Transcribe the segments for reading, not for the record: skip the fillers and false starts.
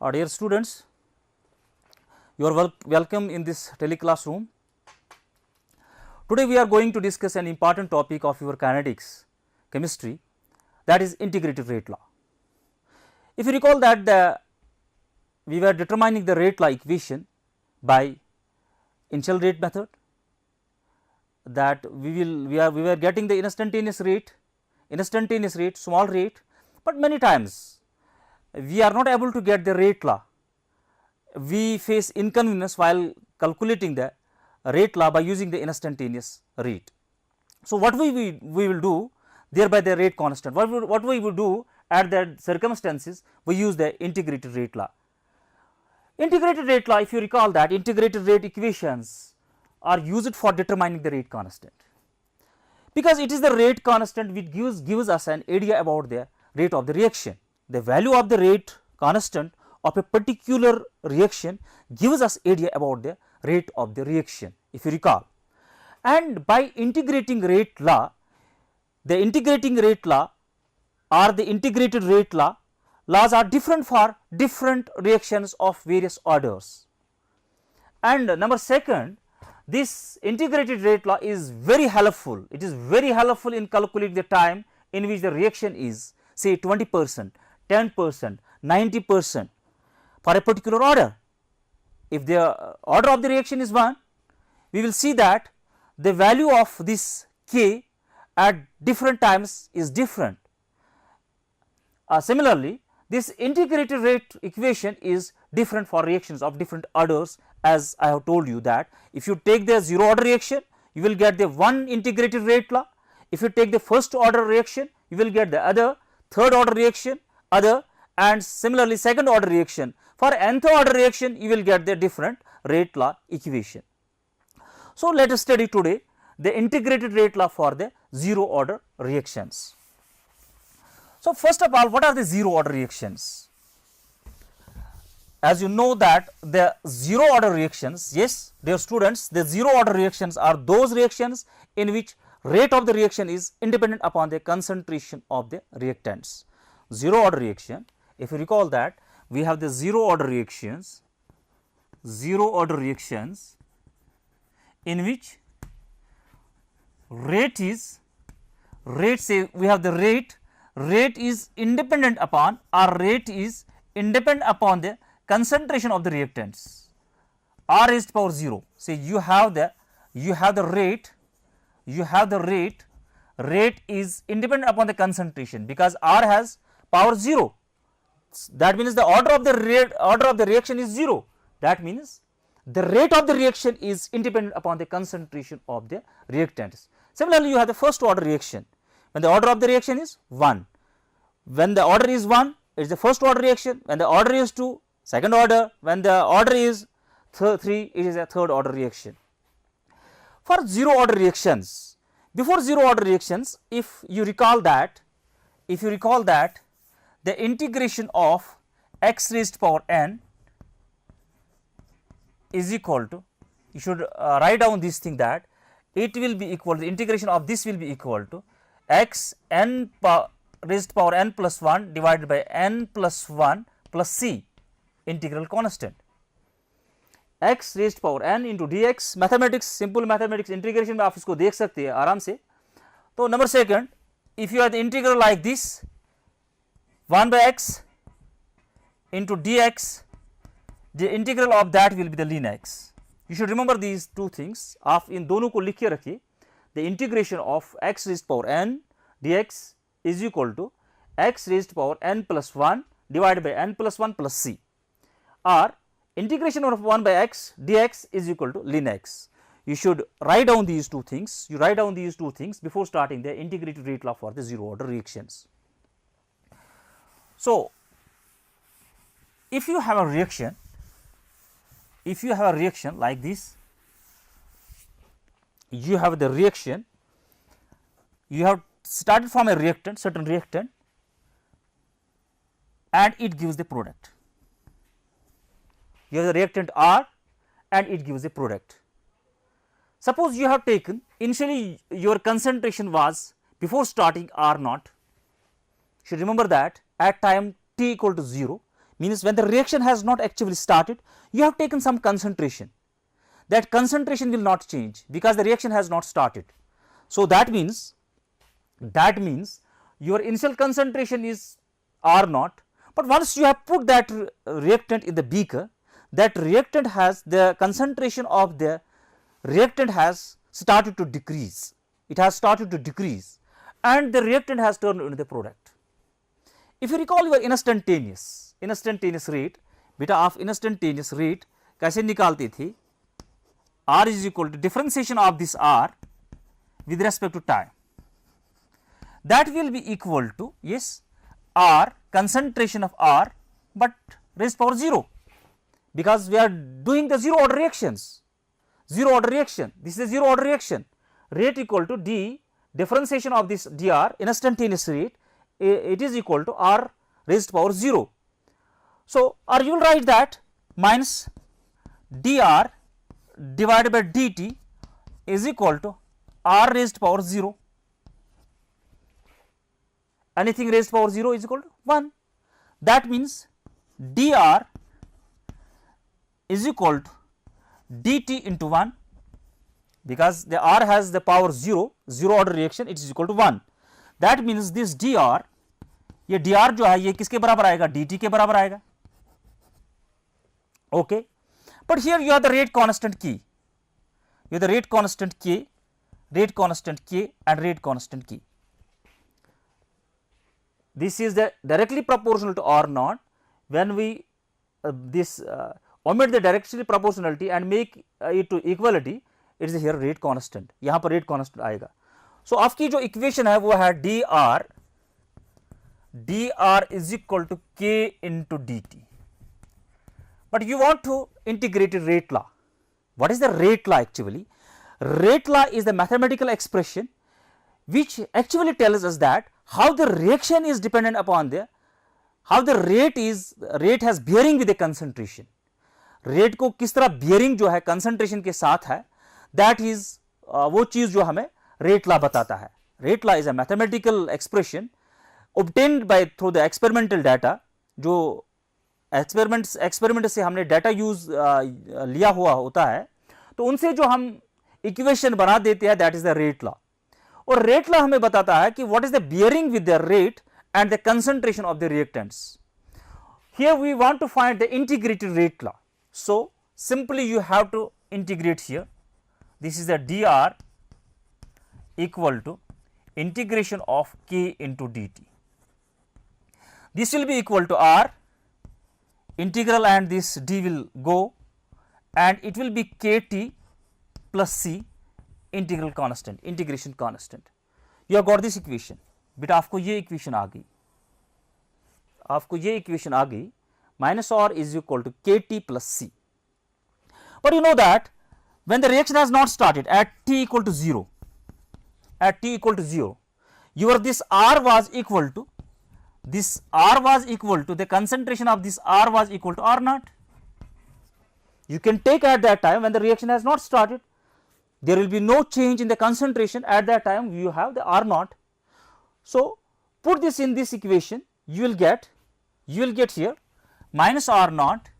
Dear students, you are welcome in this teleclassroom. Today we are going to discuss an important topic of your kinetics chemistry, that is integrated rate law. If you recall that we were determining the rate law equation by initial rate method, that we were getting the instantaneous rate, small rate, but many times we are not able to get the rate law. We face inconvenience while calculating the rate law by using the instantaneous rate. So, what we will do thereby the rate constant, what we will do at that circumstances, we use the integrated rate law. Integrated rate law, if you recall that integrated rate equations are used for determining the rate constant, because it is the rate constant which gives us an idea about the rate of the reaction. The value of the rate constant of a particular reaction gives us idea about the rate of the reaction, if you recall. And by integrating rate law, the integrating rate law or the integrated rate laws are different for different reactions of various orders. And number second, this integrated rate law is very helpful. It is very helpful in calculating the time in which the reaction is, say 20%, 10%, 90% for a particular order. If the order of the reaction is 1, we will see that the value of this k at different times is different. Similarly, this integrated rate equation is different for reactions of different orders, as I have told you that if you take the 0 order reaction, you will get the one integrated rate law. If you take the first order reaction, you will get the other, third order reaction other, and similarly second order reaction. For nth order reaction, you will get the different rate law equation. So, let us study today the integrated rate law for the 0 order reactions. So, first of all, what are the 0 order reactions? As you know that the 0 order reactions, yes dear students, the 0 order reactions are those reactions in which rate of the reaction is independent upon the concentration of the reactants. 0 order reaction, if you recall that we have the 0 order reactions in which say we have the rate is independent upon the concentration of the reactants, r raised to power 0. Say you have the rate is independent upon the concentration, because r has power 0. That means the order of the reaction is 0. That means the rate of the reaction is independent upon the concentration of the reactants. Similarly, you have the first order reaction when the order of the reaction is 1. When the order is 1, it is the first order reaction. When the order is 2, second order. When the order is 3, it is a third order reaction. For 0 order reactions, before 0 order reactions, if you recall that the integration of x raised to power n is equal to, you should write down this thing, that it will be equal to, the integration of this will be equal to x n raised to power n plus 1 divided by n plus 1 plus c integral constant. x raised to power n into dx, mathematics, simple mathematics integration में आप इसको देख सकते हैं आराम से. तो number second, if you have the integral like this 1 by x into dx, the integral of that will be the ln x. You should remember these two things. आप इन दोनों को लिख के रखिए. The integration of x raised to power n dx is equal to x raised to power n plus 1 divided by n plus 1 plus c, or integration of 1 by x dx is equal to ln x. You should write down these two things. You write down these two things before starting the integrated rate law for the 0 order reactions. So, if you have a reaction like this, you have the reaction, you have started from a reactant, certain reactant, and it gives the product. You have the reactant R and it gives a product. Suppose you have taken, initially your concentration was before starting R naught. You should remember that at time t equal to 0, means when the reaction has not actually started, you have taken some concentration. That concentration will not change because the reaction has not started. So that means your initial concentration is R naught, but once you have put that reactant in the beaker, that reactant has the concentration of the reactant has started to decrease. It has started to decrease and the reactant has turned into the product. If you recall your instantaneous rate, beta of instantaneous rate कैसे निकालते थे? R is equal to differentiation of this R with respect to time. That will be equal to, yes, R concentration of R, but raised power 0, because we are doing the 0 order reactions. 0 order reaction, this is a 0 order reaction. Rate equal to d differentiation of this dr instantaneous rate, it is equal to R raised power 0. So, or you will write that minus dr divided by dt is equal to R raised power 0. Anything raised power 0 is equal to 1. That means dr is equal to dt into 1, because the R has the power 0, 0 order reaction, it is equal to 1. That means this dr, ये dr जो है ये किसके बराबर आएगा? dt के बराबर आएगा. Okay, but here you have the rate constant k, you have the rate constant k and rate constant k. This is the directly proportional to R naught. When we omit the directly proportionality and make it to equality, it is here rate constant. यहाँ पर rate constant आएगा. So आपकी जो equation है वो है dr is equal to k into dt. But you want to integrate rate law. What is the rate law actually? Rate law is the mathematical expression which actually tells us that how the reaction is dependent upon how the rate has bearing with the concentration. Rate को किस तरह bearing जो है concentration के साथ है, that is वो चीज जो हमें rate law बताता है. Rate law is a mathematical expression obtained by through the experimental data. जो एक्सपेरिमेंट से हमने डाटा यूज लिया हुआ होता है, तो उनसे जो हम इक्वेशन बना देते हैं, that is the rate law. और रेट लॉ हमें बताता है कि what is the bearing with the rate and the concentration of the reactants. Here we want to find the integrated rate law. So simply you have to integrate here. This is the dr equal to integration of k into dt. This will be equal to r integral and this d will go and it will be kt plus c integral constant, integration constant. You have got this equation. बेटा आपको ये equation आ गई, minus r is equal to kt plus c. But you know that when the reaction has not started at t equal to 0, your this r was equal to the concentration of this R was equal to R naught. You can take at that time when the reaction has not started, there will be no change in the concentration. At that time you have the R naught. So put this in this equation, you will get here minus R naught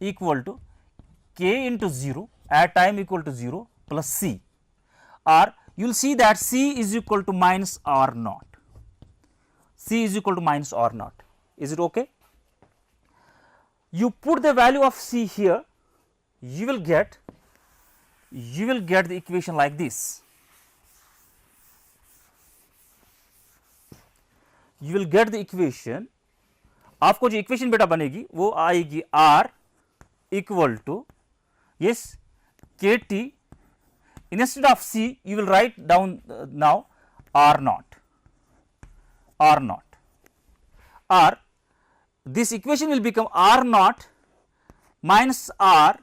equal to k into 0 at time equal to 0 plus c, or you will see that c is equal to minus R naught. Is it okay? You put the value of c here, you will get the equation like this. You will get the equation. आपको जो equation बेटा बनेगी वो आएगी R equal to, yes, kt. Instead of c you will write down now R naught, or this equation will become R naught minus R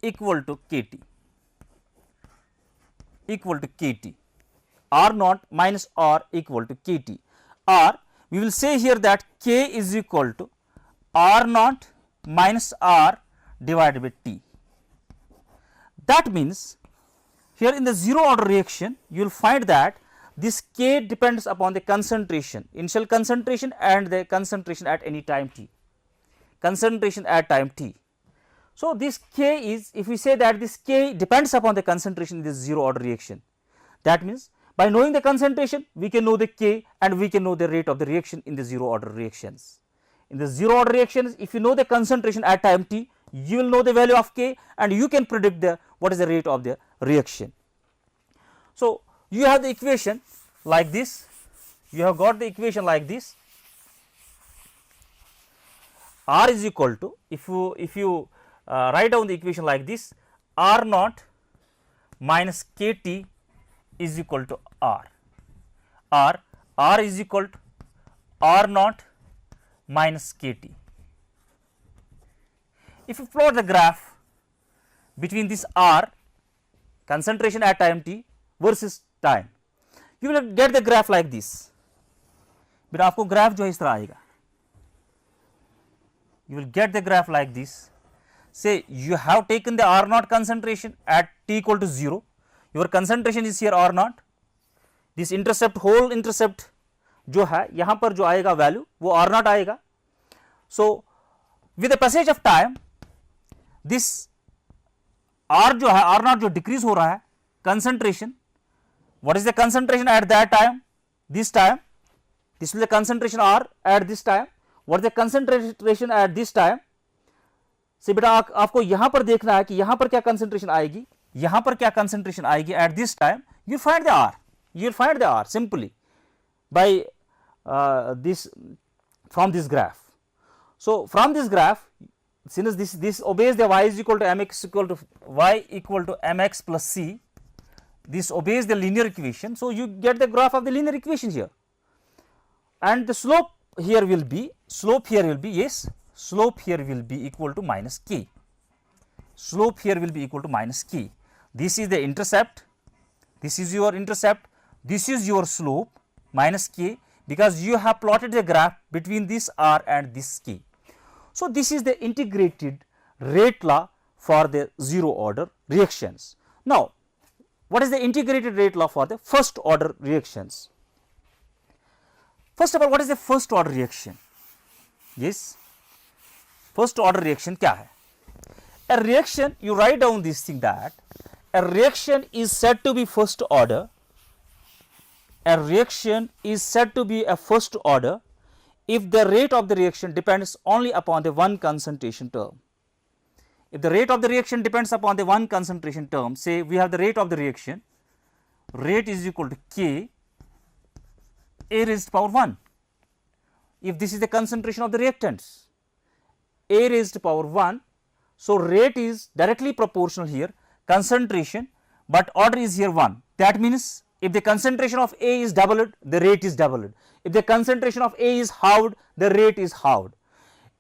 equal to kt, R naught minus R equal to kt, or we will say here that k is equal to R naught minus R divided by t. That means here in the 0 order reaction you will find that this K depends upon the concentration, initial concentration and the concentration at any time t, concentration at time t. So, this K is, if we say that this K depends upon the concentration in this zero order reaction, that means by knowing the concentration we can know the K and we can know the rate of the reaction in the zero order reactions. In the zero order reactions, if you know the concentration at time t, you will know the value of K and you can predict the what is the rate of the reaction. So, you have the equation like this, you have got the equation like this. R is equal to, if you write down the equation like this, R naught minus KT is equal to R. R is equal to R naught minus KT. If you plot the graph between this R, concentration at time t versus time, you will get the graph like this. बेटा आपको graph जो है इस तरह आएगा, you will get the graph like this. Say you have taken the R naught concentration at t equal to 0, your concentration is here R naught, this intercept, whole intercept जो है यहाँ पर जो आएगा वैल्यू वो R naught आएगा. So with the passage of time this R जो है R naught जो decrease हो रहा है, concentration, what is the concentration at that time, this time, this is the concentration R at this time, what is the concentration at this time. से बेटा आपको यहाँ पर देखना है कि यहाँ पर क्या concentration आएगी, यहाँ पर क्या concentration आएगी at this time. You find the R, you will find the R simply by this, from this graph. So from this graph, since this obeys the y is equal to mx equal to y equal to mx plus c, this obeys the linear equation. So you get the graph of the linear equation here, and the slope here will be, yes, slope here will be equal to minus k, slope here will be equal to minus k. This is the intercept, this is your intercept, this is your slope minus k, because you have plotted the graph between this R and this k. So this is the integrated rate law for the zero order reactions. Now what is the integrated rate law for the first order reactions? First of all, what is the first order reaction? Yes, first order reaction क्या है? A reaction, you write down this thing that a reaction is said to be first order. A reaction is said to be a first order if the rate of the reaction depends only upon the one concentration term. If the rate of the reaction depends upon the one concentration term, say we have the rate of the reaction, rate is equal to K A raised to power 1. If this is the concentration of the reactants, A raised to power 1, so rate is directly proportional here, concentration, but order is here 1. That means if the concentration of A is doubled, the rate is doubled. If the concentration of A is halved, the rate is halved.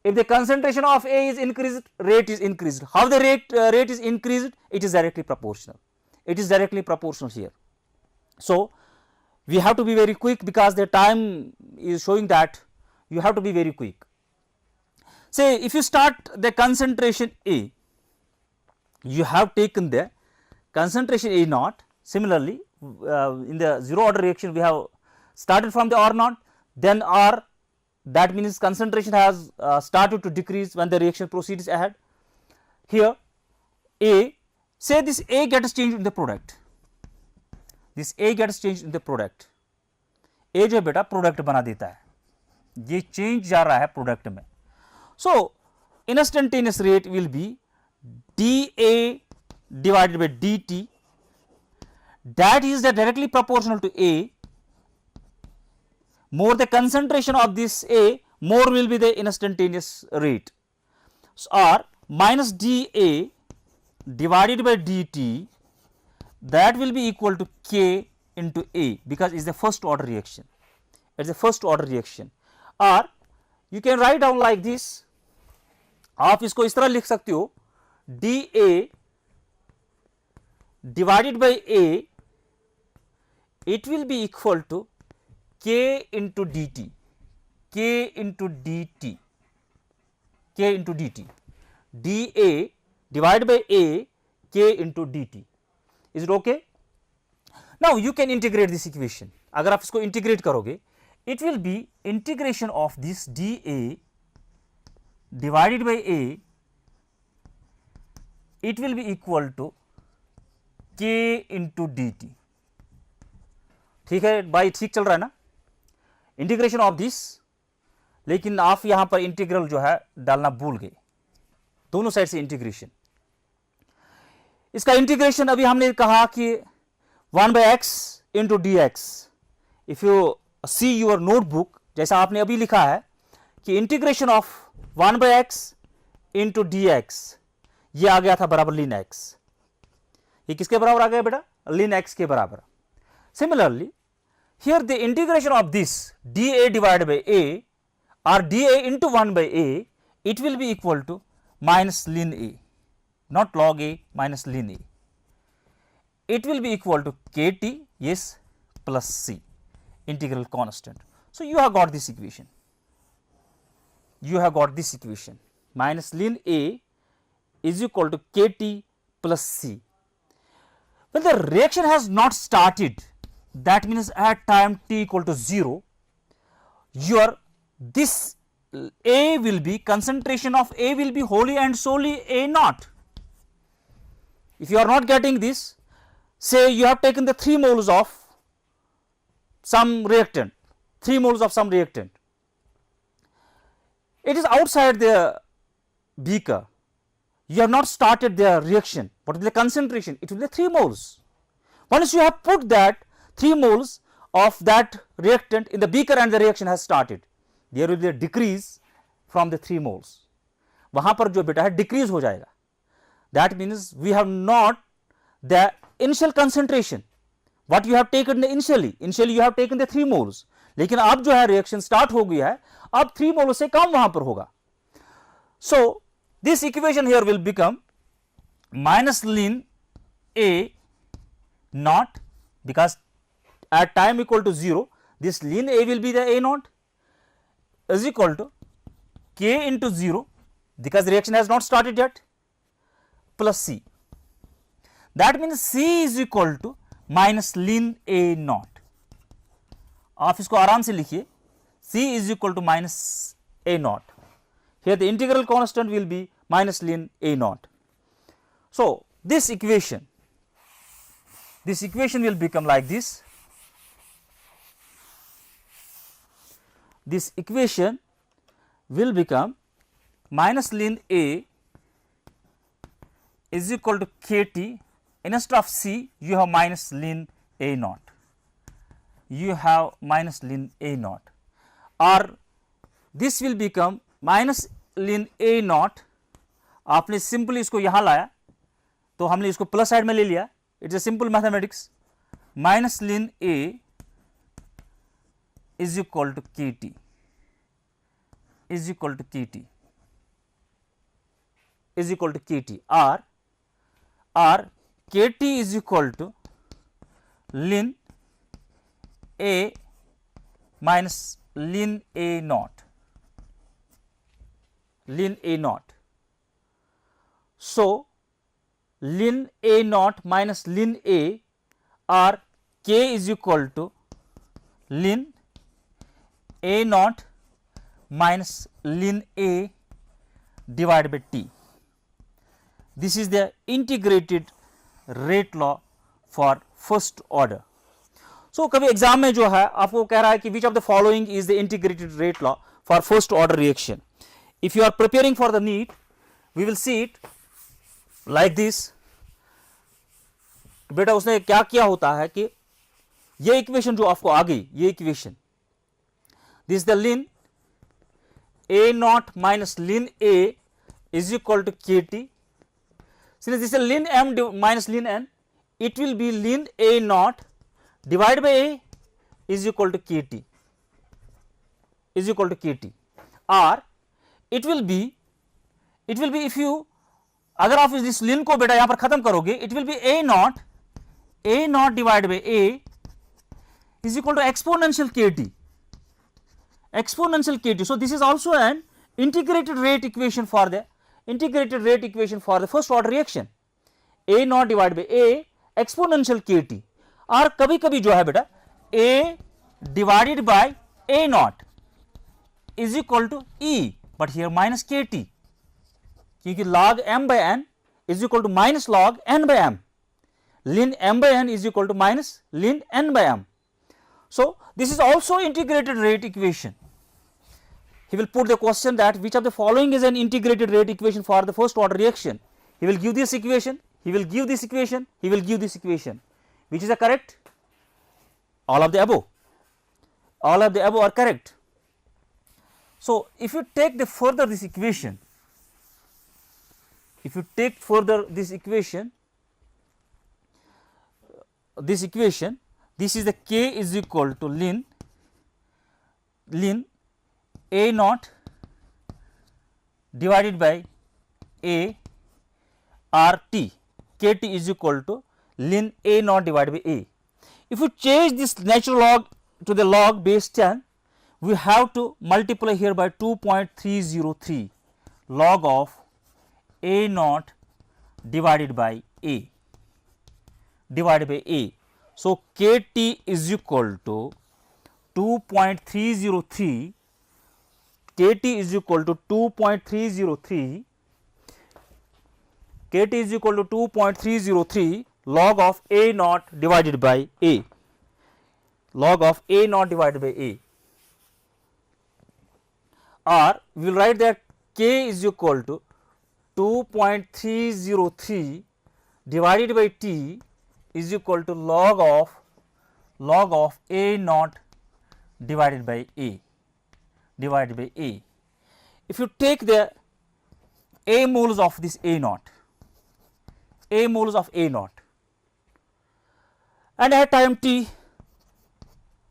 If the concentration of A is increased, rate is increased. How the rate is increased? It is directly proportional. It is directly proportional here. So we have to be very quick because the time is showing that you have to be very quick. Say if you start the concentration A, you have taken the concentration A naught. Similarly, in the zero order reaction we have started from the R naught, then R, that means concentration has started to decrease when the reaction proceeds ahead. Here A, say this A gets changed in the product, this A gets changed in the product. A जो है बेटा product बना देता है, ये change जा रहा है प्रोडक्ट में. So instantaneous rate will be dA divided by dt, that is the directly proportional to A. More the concentration of this A, more will be the instantaneous rate. So R minus dA divided by dt, that will be equal to K into A, because it is the first order reaction. It is the first order reaction. Or you can write down like this, आप इसको इस तरह लिख सकते हो, dA divided by A, it will be equal to K into dt, K into dt, K into dt, dA divided by A, K into dt. Is it okay? Now you can integrate this equation, अगर आप इसको इंटीग्रेट करोगे it will be integration of this D A divided by A, it will be equal to K into D T. ठीक है भाई, ठीक चल रहा है ना, इंटीग्रेशन ऑफ दिस, लेकिन आप यहां पर इंटीग्रल जो है डालना भूल गए, दोनों साइड से इंटीग्रेशन। इसका इंटीग्रेशन अभी हमने कहा कि 1 by x into D X. If you see your notebook, जैसा आपने अभी लिखा है कि integration of 1 by x into D X, ये आ गया था बराबर लीन x। ये किसके बराबर आ गया बेटा? लीन x के बराबर। Similarly here the integration of this D A divide by A or dA into 1 by a, it will be equal to minus ln a, not log a, minus ln a. It will be equal to kt, yes, plus c, integral constant. So you have got this equation. You have got this equation. Minus ln a is equal to kt plus c. When the reaction has not started, that means at time t equal to 0, your this A will be, concentration of A will be wholly and solely A naught. If you are not getting this, say you have taken the 3 moles of some reactant, 3 moles of some reactant, it is outside the beaker, you have not started the reaction. What is the concentration? It will be 3 moles. Once you have put that 3 moles of that reactant in the beaker and the reaction has started, there will be a decrease from the 3 moles. वहां पर जो बेटा है decrease हो जाएगा. That means we have not the initial concentration what you have taken initially you have taken the 3 moles, लेकिन अब जो है रिएक्शन स्टार्ट हो गया है, अब 3 मोल से कम वहां पर होगा. So this equation here will become minus ln A naught, because at time equal to 0 this ln A will be the A naught, is equal to k into 0, because reaction has not started yet, plus c. That means c is equal to minus ln A naught. आप इसको आराम से लिखिए, c is equal to minus A naught. Here the integral constant will be minus ln A naught. So this equation will become like this. This equation will become minus ln A is equal to kt, instead of c you have minus ln A naught, you have minus ln A naught, or this will become minus ln A naught. आपने simply इसको यहाँ लाया तो हमने इसको plus side में ले लिया, it's a simple mathematics. Minus ln A is equal to kt, is equal to kt, is equal to kt, or kt is equal to ln A minus ln A naught, ln A naught. So ln A naught minus ln A, or k is equal to ln A naught minus ln A divided by t. This is the integrated rate law for first order. So कभी exam में जो है आपको कह रहा है कि which of the following is the integrated rate law for first order reaction. If you are preparing for the NEET, we will see it like this. बेटा उसने क्या किया होता है कि ये इक्वेशन जो आपको आ गई, ये equation, this is the ln A naught minus ln A is equal to kt. Since this is ln m minus ln n, it will be ln A naught divided by A is equal to kt, is equal to kt, or it will be if you, अगर आप इस ln को बेटा यहाँ पर खत्म करोगे, it will be A naught divided by A is equal to exponential kt, exponential kt. So this is also an integrated rate equation for the first order reaction. A naught divided by A exponential kt. और कभी कभी जो है बेटा a divided by a naught is equal to e, but here minus kt, क्योंकि log m by n is equal to minus log n by m, ln m by n is equal to minus ln n by m. So this is also integrated rate equation. He will put the question that which of the following is an integrated rate equation for the first order reaction. He will give this equation, he will give this equation, he will give this equation. Which is the correct? All of the above. All of the above are correct. So if you take the further this equation, if you take further this equation, this is the k is equal to ln a naught divided by a r t, kt is equal to ln a naught divided by a. If you change this natural log to the log base 10, we have to multiply here by 2.303 log of a naught divided by a. So kt is equal to 2.303, kt is equal to 2.303, kt is equal to 2.303 log of a naught divided by a, log of a naught divided by a, or we will write that k is equal to 2.303 divided by t is equal to log of a naught divided by a, If you take the a moles of this a naught, and at time t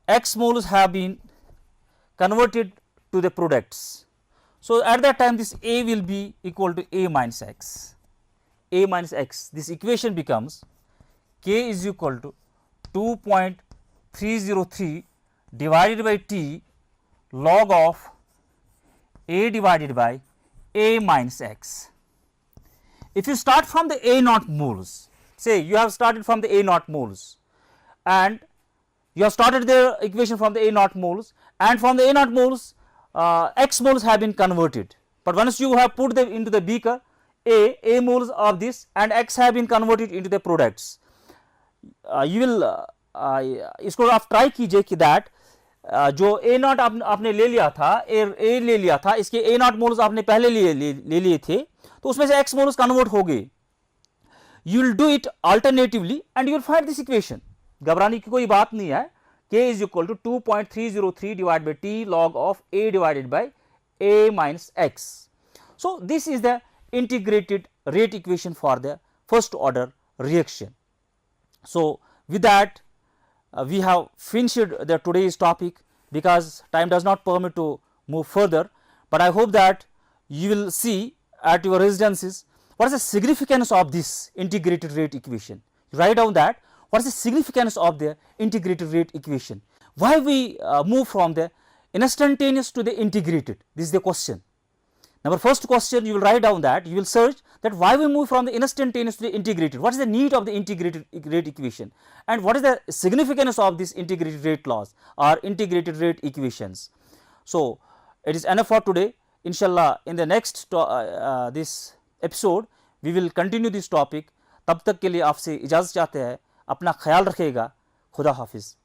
x moles have been converted to the products. So at that time this a will be equal to a minus x, this equation becomes k is equal to 2.303 divided by t log of a divided by a minus x. If you start from the a naught moles, say you have started from the a naught moles, and you have started the equation from the a naught moles, and from the a naught moles x moles have been converted, but once you have put them into the beaker, a moles of this and x have been converted into the products. You will इसको आप try कीजिए कि that जो ए not आपने ले लिया था, ए ले लिया था, इसके ए नॉट मोल्स आपने पहले ले लिए थे, तो उसमें से एक्स मोल्स कन्वर्ट हो गए. You will do it alternatively and you will find this equation. घबराने की कोई बात नहीं है. k is equal to 2.303 divided by t log of a divided by a minus x. So this is the integrated rate equation for the first order reaction. So with that we have finished the today's topic, because time does not permit to move further, but I hope that you will see at your residences what is the significance of this integrated rate equation. Write down that what is the significance of the integrated rate equation, why we move from the instantaneous to the integrated. This is the question. Number first question, you will write down that, you will search that why we move from the instantaneous to the integrated, what is the need of the integrated rate equation, and what is the significance of this integrated rate laws or integrated rate equations. So it is enough for today. Inshallah in the next this episode we will continue this topic. तब तक के लिए आपसे इजाज़त चाहते हैं. अपना ख्याल रखिएगा. खुदा हाफिज़.